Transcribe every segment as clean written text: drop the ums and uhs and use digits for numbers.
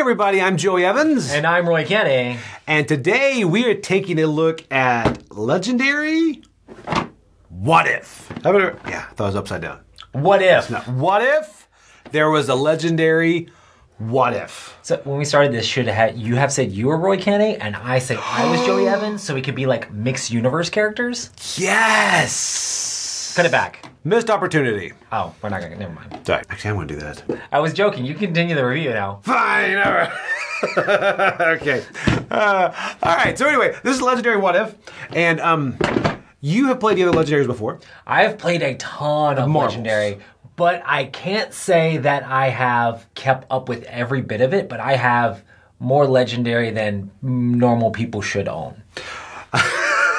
everybody, I'm Joey Evans. And I'm Roy Kenny. And today we are taking a look at Legendary What If. Yeah, I thought it was upside down. What if? What if there was a Legendary What If? So when we started this, you have said you were Roy Kenny, and I say I was Joey Evans, so we could be like mixed universe characters? Yes! Cut it back. Missed opportunity. Oh, we're not gonna, never mind. Sorry, actually I'm gonna do that. I was joking, you continue the review now. Fine, alright. Okay. Alright, so anyway, this is Legendary What If, and you have played the other Legendaries before. I have played a ton of Marvels. Legendary, but I can't say that I have kept up with every bit of it, but I have more Legendary than normal people should own.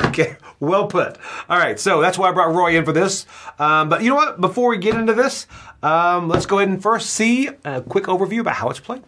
Okay, well put. All right, so that's why I brought Roy in for this. But you know what? Before we get into this, let's go ahead and first see a quick overview about how it's played.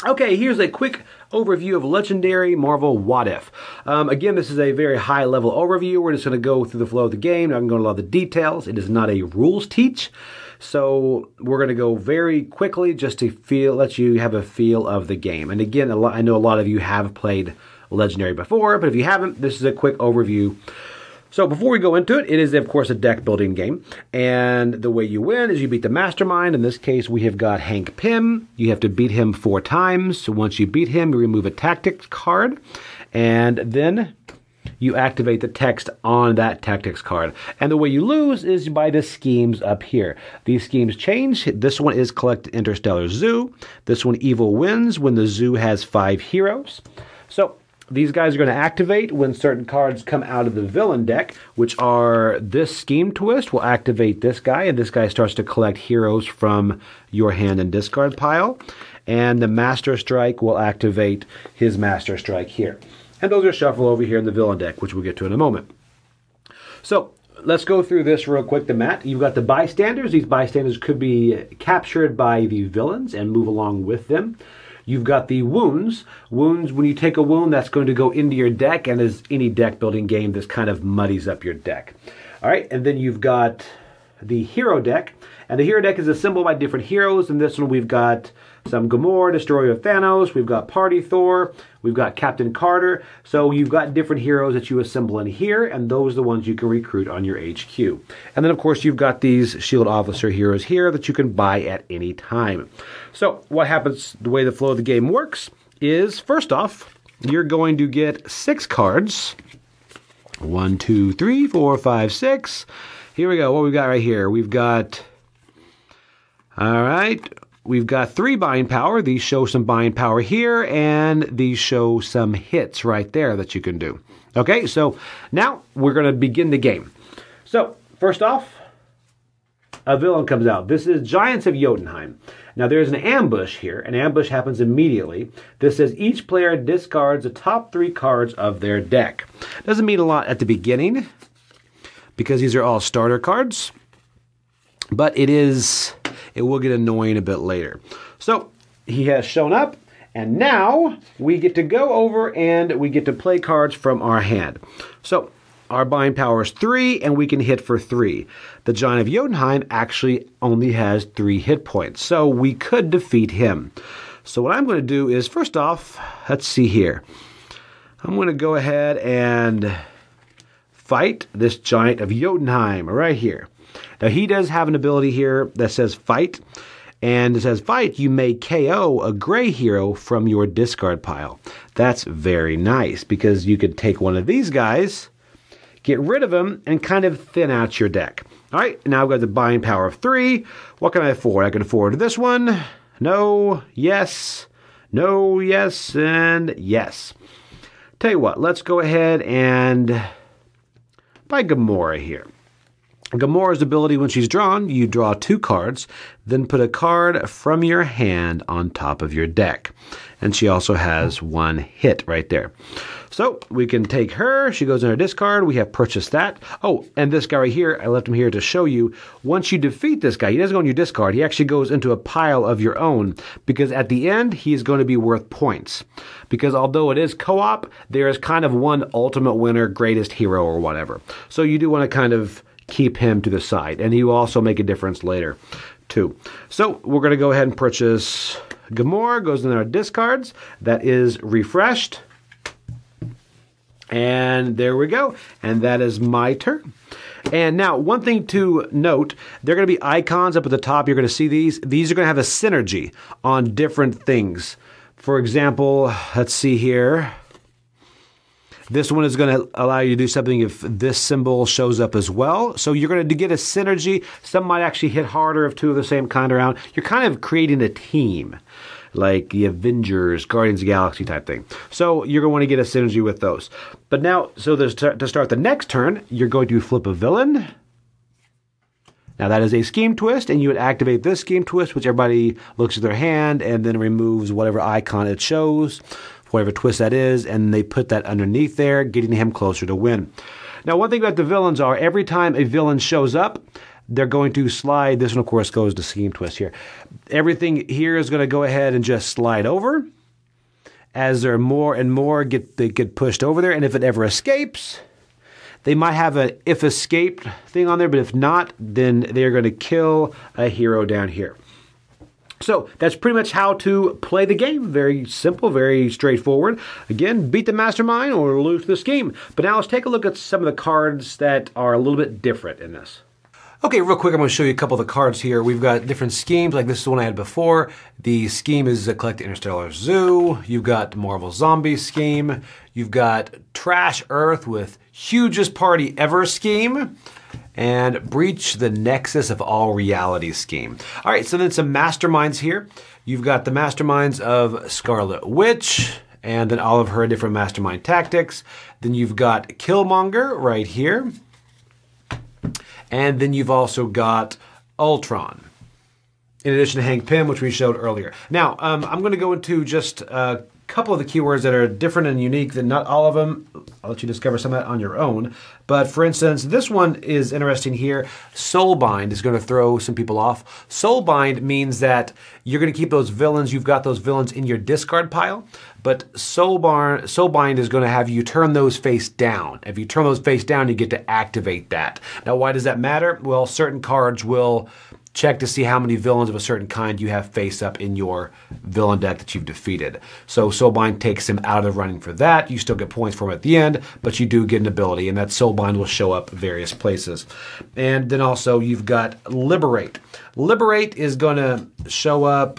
Okay, here's a quick overview of Legendary Marvel What If. Again, this is a very high-level overview. We're just going to go through the flow of the game. I'm going to go into a lot of the details. It is not a rules teach. So we're going to go very quickly just to let you have a feel of the game. And again, I know a lot of you have played Legendary before, but if you haven't, this is a quick overview. So before we go into it, it is of course a deck building game. And the way you win is you beat the mastermind. In this case, we have got Hank Pym. You have to beat him 4 times. So once you beat him, you remove a tactics card. And then you activate the text on that tactics card. And the way you lose is by the schemes up here. These schemes change. This one is collect Interstellar Zoo. This one, Evil wins when the zoo has 5 heroes. So these guys are going to activate when certain cards come out of the villain deck, which are this scheme twist will activate this guy, and this guy starts to collect heroes from your hand and discard pile. And the Master Strike will activate his Master Strike here. And those are shuffled over here in the villain deck, which we'll get to in a moment. So let's go through this real quick. The mat. You've got the bystanders. These bystanders could be captured by the villains and move along with them. You've got the wounds. Wounds, when you take a wound, that's going to go into your deck, and as any deck building game, this kind of muddies up your deck. All right, and then you've got the hero deck. And the hero deck is assembled by different heroes. In this one, we've got some Gamora, Destroyer of Thanos. We've got Party Thor. We've got Captain Carter. So you've got different heroes that you assemble in here, and those are the ones you can recruit on your HQ. And then, of course, you've got these Shield Officer heroes here that you can buy at any time. So what happens, the way the flow of the game works is, first off, you're going to get 6 cards. 1, 2, 3, 4, 5, 6. Here we go. What we've got right here. We've got... All right, we've got 3 buying power. These show some buying power here, and these show some hits right there that you can do. Okay, so now we're going to begin the game. So, first off, a villain comes out. This is Giants of Jotunheim. Now, there's an ambush here. An ambush happens immediately. This says each player discards the top 3 cards of their deck. Doesn't mean a lot at the beginning, because these are all starter cards, but it will get annoying a bit later. So he has shown up, and now we get to go over and we get to play cards from our hand. So our buying power is 3, and we can hit for 3. The Giant of Jotunheim actually only has 3 hit points, so we could defeat him. So what I'm going to do is, first off, let's see here. I'm going to go ahead and fight this Giant of Jotunheim right here. Now, he does have an ability here that says fight, and it says fight, you may KO a gray hero from your discard pile. That's very nice, because you could take one of these guys, get rid of him, and kind of thin out your deck. All right, now I've got the buying power of 3. What can I afford? I can afford this one. No, yes, no, yes, and yes. Tell you what, let's go ahead and buy Gamora here. Gamora's ability, when she's drawn, you draw 2 cards, then put a card from your hand on top of your deck. And she also has 1 hit right there. So we can take her. She goes in her discard. We have purchased that. Oh, and this guy right here, I left him here to show you. Once you defeat this guy, he doesn't go in your discard. He actually goes into a pile of your own, because at the end, he is going to be worth points. Because although it is co-op, there is kind of one ultimate winner, greatest hero, or whatever. So you do want to kind of keep him to the side, and he will also make a difference later. 2. So we're going to go ahead and purchase Gamora. Goes in our discards. That is refreshed. And there we go. And that is my turn. And now, one thing to note, there are going to be icons up at the top. You're going to see these. These are going to have a synergy on different things. For example, let's see here. This one is going to allow you to do something if this symbol shows up as well. So you're going to get a synergy. Some might actually hit harder if two of the same kind are around. You're kind of creating a team, like the Avengers, Guardians of the Galaxy type thing. So you're going to want to get a synergy with those. But now, so to start the next turn, you're going to flip a villain. Now that is a scheme twist, and you would activate this scheme twist, which everybody looks at their hand and then removes whatever icon it shows, whatever twist that is, and they put that underneath there, getting him closer to win. Now, one thing about the villains are, every time a villain shows up, they're going to slide. This one, of course, goes to scheme twist here. Everything here is going to go ahead and just slide over. As there are more and more, they get pushed over there, and if it ever escapes, they might have a if escaped thing on there, but if not, then they're going to kill a hero down here. So that's pretty much how to play the game. Very simple, very straightforward. Again, beat the mastermind or lose the scheme. But now let's take a look at some of the cards that are a little bit different in this. Okay, real quick, I'm going to show you a couple of the cards here. We've got different schemes, like this is the one I had before. The scheme is Collect the Interstellar Zoo. You've got Marvel Zombie scheme. You've got Trash Earth with Hugest Party Ever scheme. And Breach the Nexus of All Reality scheme. All right, so then some masterminds here. You've got the masterminds of Scarlet Witch, and then all of her different mastermind tactics. Then you've got Killmonger right here. And then you've also got Ultron, in addition to Hank Pym, which we showed earlier. Now, I'm going to go into just a couple of the keywords that are different and unique, than not all of them. I'll let you discover some of that on your own. But for instance, this one is interesting here. Soulbind is going to throw some people off. Soulbind means that you're going to keep those villains. You've got those villains in your discard pile. But Soulbind is going to have you turn those face down. If you turn those face down, you get to activate that. Now, why does that matter? Well, certain cards will check to see how many villains of a certain kind you have face up in your villain deck that you've defeated. So Soulbind takes him out of running for that. You still get points for him at the end, but you do get an ability, and that Soulbind will show up various places. And then also you've got Liberate. Liberate is going to show up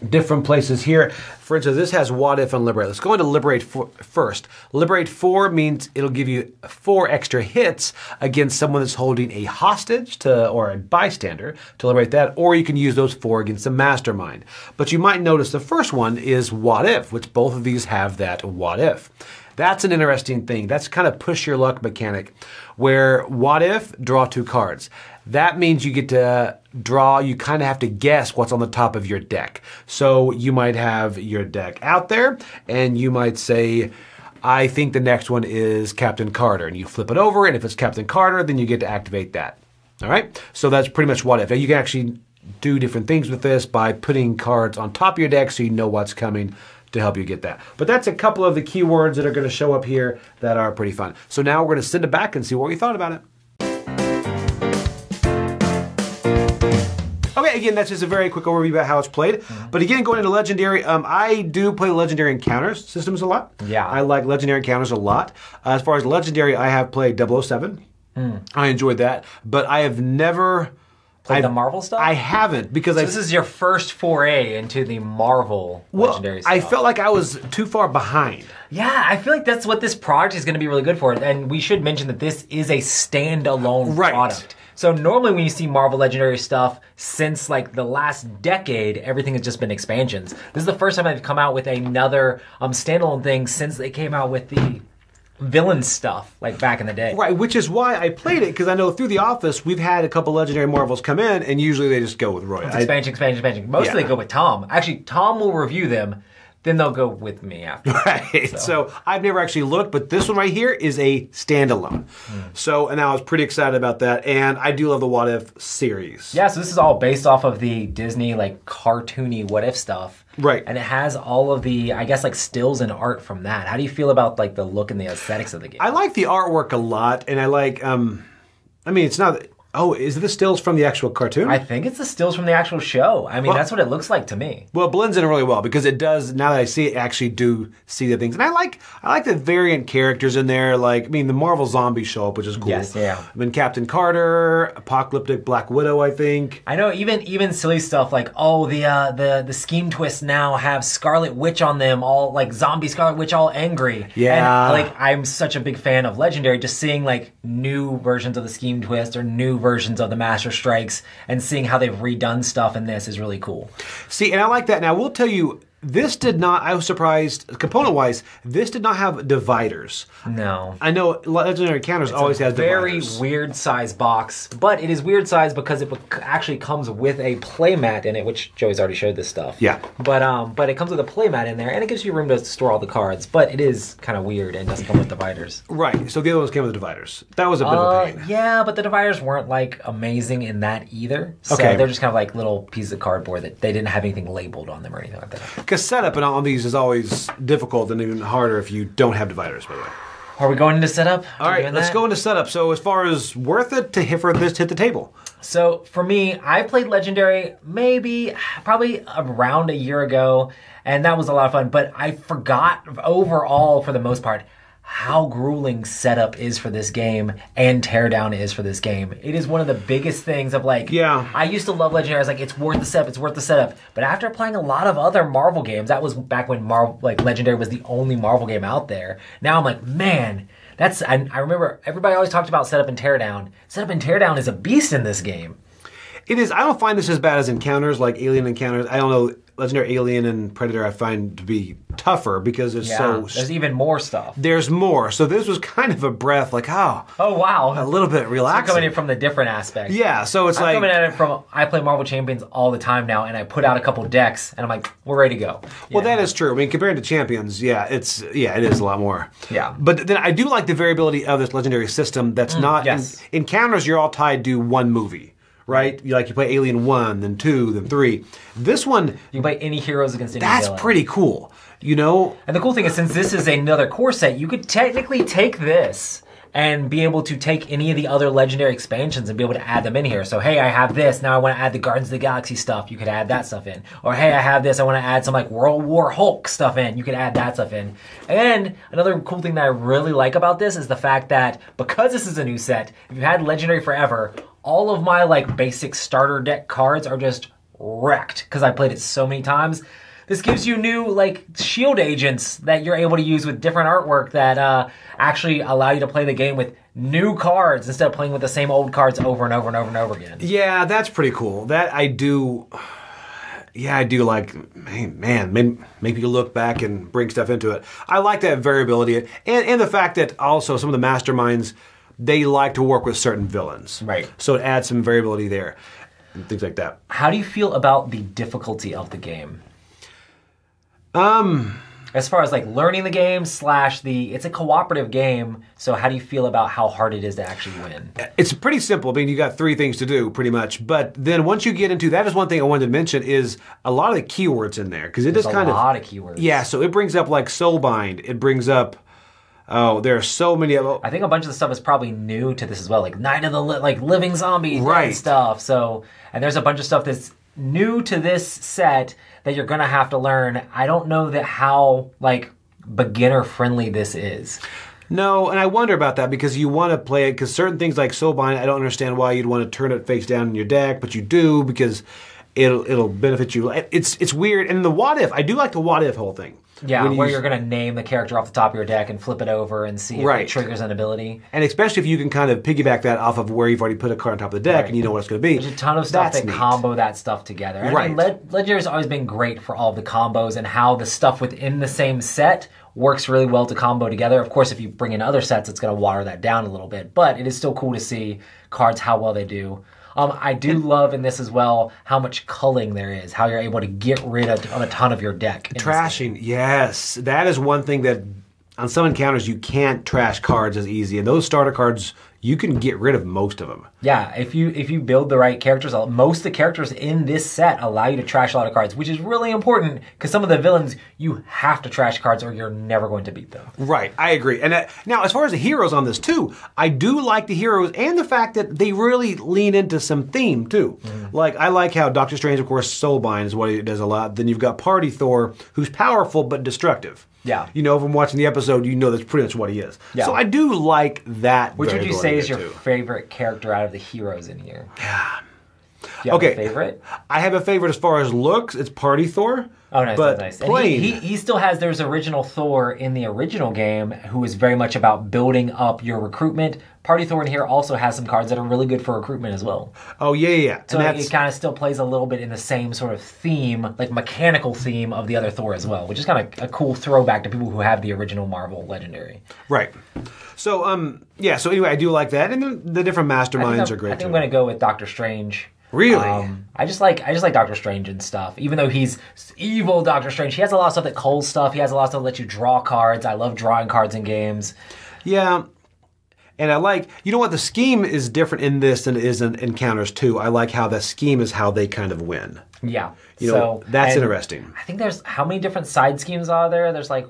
different places here. For instance, this has What If and Liberate. Let's go into Liberate first. Liberate 4 means it'll give you 4 extra hits against someone that's holding a hostage or a bystander to liberate that, or you can use those 4 against a mastermind. But you might notice the first one is What If, which both of these have that What If. That's an interesting thing. That's kind of push your luck mechanic, where What If, draw 2 cards. That means you get to draw, you kind of have to guess what's on the top of your deck. So you might have your deck out there, and you might say, I think the next one is Captain Carter, and you flip it over, and if it's Captain Carter, then you get to activate that. All right? So that's pretty much What If. And you can actually do different things with this by putting cards on top of your deck so you know what's coming to help you get that. But that's a couple of the keywords that are going to show up here that are pretty fun. So now we're going to send it back and see what we thought about it. Okay, again, that's just a very quick overview about how it's played. But again, going into Legendary, I do play the Legendary Encounters systems a lot. Yeah. I like Legendary Encounters a lot. As far as Legendary, I have played 007. I enjoyed that. But I have never played the Marvel stuff? I haven't, because this is your first foray into the Marvel Legendary stuff. I felt like I was too far behind. Yeah, I feel like that's what this project is going to be really good for. And we should mention that this is a standalone product. So normally when you see Marvel Legendary stuff, since like the last decade, everything has just been expansions. This is the first time they've come out with another standalone thing since they came out with the villain stuff, like back in the day. Right, which is why I played it, because I know through the office, we've had a couple Legendary Marvels come in, and usually they just go with Roy. It's expansion. Mostly they go with Tom. Actually, Tom will review them, then they'll go with me after. Right, so I've never actually looked, but this one right here is a standalone. So, and I was pretty excited about that, and I do love the What If series. Yeah, so this is all based off of the Disney, like, cartoony What If stuff. Right. And it has all of the, I guess, like, stills and art from that. How do you feel about, like, the look and the aesthetics of the game? I like the artwork a lot, and I like, I mean, it's not Oh, is it the stills from the actual cartoon? I think it's the stills from the actual show. I mean, that's what it looks like to me. Well, it blends in really well because it does. Now that I see it, I actually do see the things, and I like the variant characters in there. Like, I mean, the Marvel zombies show up, which is cool. Yes, yeah. I mean, Captain Carter, Apocalyptic Black Widow, I think. I know, even silly stuff like, oh, the scheme twists now have Scarlet Witch on them, all like zombie Scarlet Witch, all angry. Yeah. And, like, I'm such a big fan of Legendary, just seeing like new versions of the scheme twist or new versions of the Master Strikes and seeing how they've redone stuff in this is really cool. See, and I like that. Now, I will tell you, this did not, I was surprised, component-wise, this did not have dividers. No. I know Legendary Counters always has dividers. Very weird size box, but it is weird size because it actually comes with a playmat in it, which Joey's already showed this stuff. Yeah. But it comes with a playmat in there, and it gives you room to store all the cards, but it is kind of weird and doesn't come with dividers. Right, so the other ones came with dividers. That was a bit of a pain. Yeah, but the dividers weren't like amazing in that either. So Okay. they're just kind of like little pieces of cardboard that they didn't have anything labeled on them or anything like that. Because setup on these is always difficult and even harder if you don't have dividers, by the way. Are we going into setup? All right, let's go into setup. So as far as worth it to hit for this to hit the table. So for me, I played Legendary probably around a year ago, and that was a lot of fun, but I forgot overall, for the most part, how grueling setup is for this game and teardown is for this game. It is one of the biggest things of like, yeah. I used to love Legendary. I was like, it's worth the setup, it's worth the setup. But after playing a lot of other Marvel games, that was back when Legendary was the only Marvel game out there. Now I'm like, man, I remember everybody always talked about setup and teardown. Setup and teardown is a beast in this game. It is. I don't find this as bad as encounters, like Alien encounters. I don't know. Legendary Alien and Predator I find to be tougher because there's even more stuff. There's more. So this was kind of a breath, like, oh wow, a little bit relaxing. So coming in from the different aspect. Yeah, so it's I'm coming at it from, I play Marvel Champions all the time now, and I put out a couple decks, and I'm like, we're ready to go. Well, that is true. I mean, compared to Champions, it is a lot more. Yeah. But then I do like the variability of this Legendary system that's not... Yes. In encounters, you're all tied to one movie. Right? You play Alien 1, then 2, then 3. This one... You can play any heroes against any That's villain. pretty cool. You know? And the cool thing is, since this is another core set, you could technically take this and be able to take any of the other Legendary expansions and be able to add them in here. So, hey, I have this. Now I want to add the Guardians of the Galaxy stuff. You could add that stuff in. Or, hey, I have this. I want to add some like World War Hulk stuff in. You could add that stuff in. And another cool thing that I really like about this is the fact that because this is a new set, if you've had Legendary forever, all of my like basic starter deck cards are just wrecked because I played it so many times. This gives you new like shield agents that you're able to use with different artwork that actually allow you to play the game with new cards instead of playing with the same old cards over and over and over and over again. Yeah, that's pretty cool. That I do. Yeah, I do like, man, make you look back and bring stuff into it. I like that variability and the fact that also some of the masterminds, they like to work with certain villains. Right. So it adds some variability there and things like that. How do you feel about the difficulty of the game? As far as like learning the game / it's a cooperative game, so how do you feel about how hard it is to actually win? It's pretty simple. I mean, you got 3 things to do pretty much, but then once you get into, that is one thing I wanted to mention is a lot of the keywords in there because it is kind of... a lot of keywords. Yeah, so it brings up like Soulbind, it brings up... Oh, there are so many. I think a bunch of the stuff is probably new to this as well, like Night of the Living Zombies and stuff. So, and there's a bunch of stuff that's new to this set that you're gonna have to learn. I don't know that how like beginner friendly this is. No, and I wonder about that because you want to play it because certain things like Soulbind, I don't understand why you'd want to turn it face down in your deck, but you do because it'll benefit you. It's weird, and the what if, I do like the what if whole thing. Yeah, where you're going to name the character off the top of your deck and flip it over and see if it triggers an ability. And especially if you can kind of piggyback that off of where you've already put a card on top of the deck and you know what it's going to be. There's a ton of stuff that combo that stuff together. And I mean, Legendary's always been great for all of the combos and how the stuff within the same set works really well to combo together. Of course, if you bring in other sets, it's going to water that down a little bit. But it is still cool to see cards, how well they do. I do love in this as well how much culling there is, how you're able to get rid of a ton of your deck. Trashing, yes. That is one thing that on some encounters you can't trash cards as easy. And those starter cards you can get rid of most of them. Yeah, if you build the right characters, most of the characters in this set allow you to trash a lot of cards, which is really important because some of the villains, you have to trash cards or you're never going to beat them. Right, I agree. And now, as far as the heroes on this too, I do like the heroes and the fact that they really lean into some theme too. Like, I like how Doctor Strange, of course, Soulbind is what he does a lot. Then you've got Party Thor, who's powerful but destructive. Yeah. You know, from watching the episode, you know that's pretty much what he is. Yeah. So I do like that. Which would you say is your favorite character out of the heroes in here? Yeah. Do you have a favorite? I have a favorite as far as looks. It's Party Thor. Oh, nice. But nice. Plain. He still has, there's original Thor in the original game who is very much about building up your recruitment. Party Thor in here also has some cards that are really good for recruitment as well. Oh, yeah. So it kind of still plays a little bit in the same sort of theme, like mechanical theme of the other Thor as well, which is kind of a cool throwback to people who have the original Marvel Legendary. Right. So, so anyway, I do like that. And then the different masterminds are great, I think I'm going to go with Doctor Strange. Really? I just like Doctor Strange and stuff. Even though he's evil Doctor Strange, he has a lot of stuff that culls stuff. He has a lot of stuff that lets you draw cards. I love drawing cards in games. Yeah. And I like, you know what, the scheme is different in this than it is in Encounters 2. I like how the scheme is how they kind of win. Yeah. You know, that's interesting. I think there's, how many different side schemes are there? There's like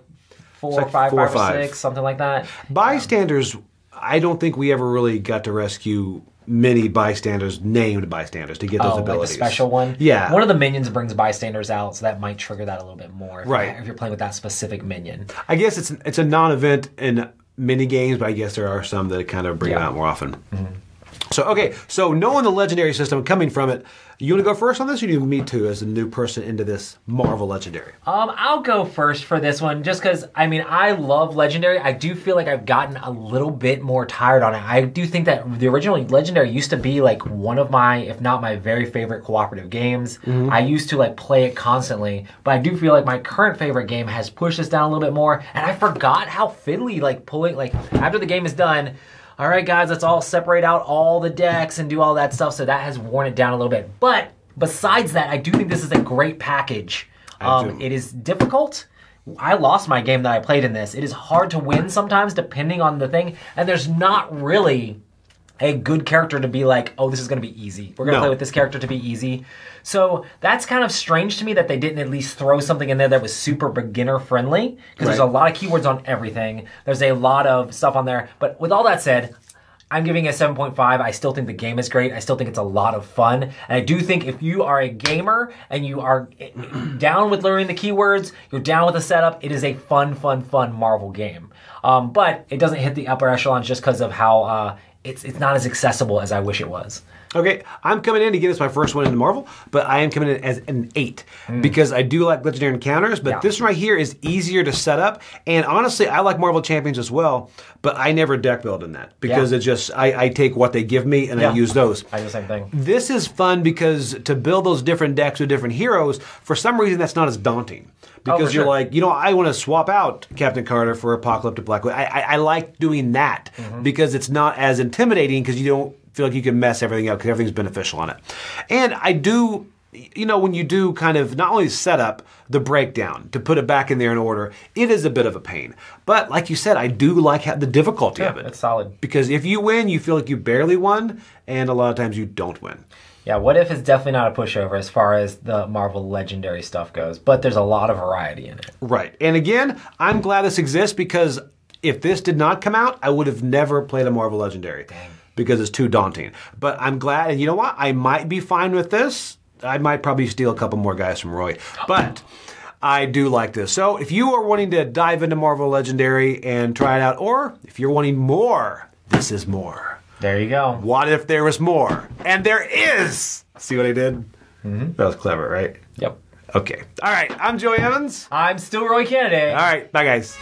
four or six, something like that. Bystanders, I don't think we ever really got to rescue many bystanders, named bystanders, to get those abilities. Like a special one? Yeah. One of the minions brings bystanders out, so that might trigger that a little bit more. If you're playing with that specific minion. I guess it's a non-event in mini games, but I guess there are some that kind of bring it out more often. So knowing the legendary system coming from it, you want to go first on this, or do you me too as a new person into this Marvel Legendary? I'll go first for this one, just because, I mean, I love Legendary. I do feel like I've gotten a little bit more tired on it. I do think that the original Legendary used to be like one of my, if not my very favorite cooperative games. I used to like play it constantly, but I do feel like my current favorite game has pushed this down a little bit more, and I forgot how fiddly like pulling, like after the game is done, all right, guys, let's all separate out all the decks and do all that stuff. So that has worn it down a little bit. But besides that, I do think this is a great package. It is difficult. I lost my game that I played in this. It is hard to win sometimes, depending on the thing. And there's not really a good character to be like, oh, this is going to be easy. We're going to play with this character to be easy. So that's kind of strange to me that they didn't at least throw something in there that was super beginner friendly, because there's a lot of keywords on everything. There's a lot of stuff on there. But with all that said, I'm giving it a 7.5. I still think the game is great. I still think it's a lot of fun. And I do think if you are a gamer and you are down with learning the keywords, you're down with the setup, it is a fun Marvel game. But it doesn't hit the upper echelons just because of how it's not as accessible as I wish it was. Okay, I'm coming in to get this my first one into Marvel, but I am coming in as an 8 because I do like Legendary Encounters, but this one right here is easier to set up. And honestly, I like Marvel Champions as well, but I never deck build in that because it's just, I take what they give me and I use those. I do the same thing. This is fun because to build those different decks with different heroes, for some reason that's not as daunting. Because you're like, you know, I want to swap out Captain Carter for Apocalyptic Black Widow. I like doing that because it's not as intimidating because you don't feel like you can mess everything up because everything's beneficial on it. And I do, you know, when you do kind of not only set up the breakdown to put it back in there in order, it is a bit of a pain. But like you said, I do like the difficulty of it. It's solid. Because if you win, you feel like you barely won, and a lot of times you don't win. Yeah, What If is definitely not a pushover as far as the Marvel Legendary stuff goes, but there's a lot of variety in it. Right. And again, I'm glad this exists because if this did not come out, I would have never played a Marvel Legendary. Dang. Because it's too daunting. But I'm glad, and you know what? I might be fine with this. I might probably steal a couple more guys from Roy. But I do like this. So if you are wanting to dive into Marvel Legendary and try it out, or if you're wanting more, this is more. There you go. What if there was more? And there is! See what I did? That was clever, right? Yep. Okay. All right. I'm Joey Evans. I'm still Roy Kennedy. All right. Bye, guys.